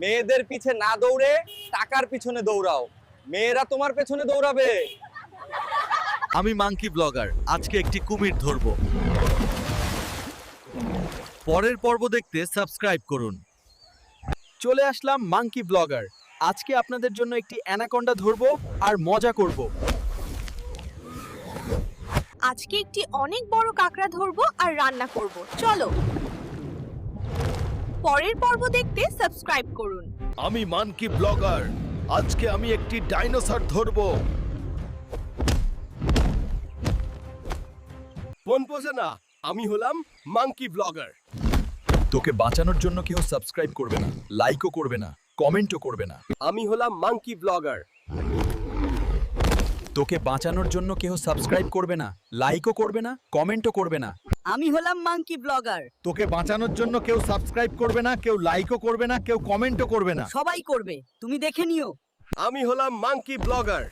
মেয়েদের পিছে না দৌড়ে টাকার পিছনে দৌড়াও, মেয়েরা তোমার পেছনে দৌড়াবে। আমি মাঙ্কি ব্লগার, আজকে একটি কুমির ধরব। পরের পর্ব দেখতে সাবস্ক্রাইব করুন। চলে আসলাম মাঙ্কি ব্লগার। আজকে আপনাদের জন্য একটি অ্যানাকোন্ডা ধরবো আর মজা করব। আজকে একটি অনেক বড় কাঁকড়া ধরবো আর রান্না করব। চলো পরের পর্ব দেখতে সাবস্ক্রাইব করুন। আমি মাঙ্কি ব্লগার, আজকে আমি একটি ডাইনোসর ধরব। ফোন পোষে না, আমি হলাম মাঙ্কি ব্লগার। তোকে বাঁচানোর জন্য কেউ সাবস্ক্রাইব করবে না, লাইকও করবে না, কমেন্টও করবে না। আমি হলাম মাঙ্কি ব্লগার। তোকে বাঁচানোর জন্য কেউ সাবস্ক্রাইব করবে না, লাইকও করবে না, কমেন্টও করবে না। আমি হলাম মাঙ্কি ব্লগার। তোকে বাঁচানোর জন্য কেউ সাবস্ক্রাইব করবে না, কেউ লাইকও করবে না, কেউ কমেন্টও করবে না। সবাই করবে, তুমি দেখে নিও। আমি হলাম মাঙ্কি ব্লগার।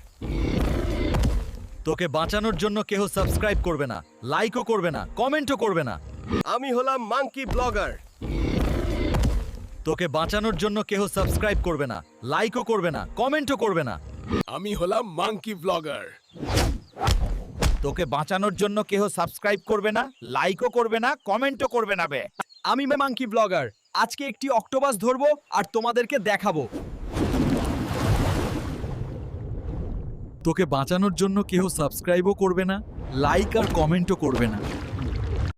তোকে বাঁচানোর জন্য কেউ সাবস্ক্রাইব করবে না, লাইকও করবে না, কমেন্টও করবে না। আমি হলাম মাঙ্কি ব্লগার। তোকে বাঁচানোর জন্য কেউ সাবস্ক্রাইব করবে না, লাইকও করবে না, কমেন্টও করবে না। আমি হলাম মাঙ্কি ব্লগার। তোকে বাঁচানোর জন্য কেউ সাবস্ক্রাইব করবে না, লাইকও করবে না, কমেন্টও করবে না বে। আমি মাঙ্কি ব্লগার। আজকে একটি অক্টোপাস ধরবো আর তোমাদেরকে দেখাবো। তোকে বাঁচানোর জন্য কেউ সাবস্ক্রাইবও করবে না, লাইক আর কমেন্টও করবে না।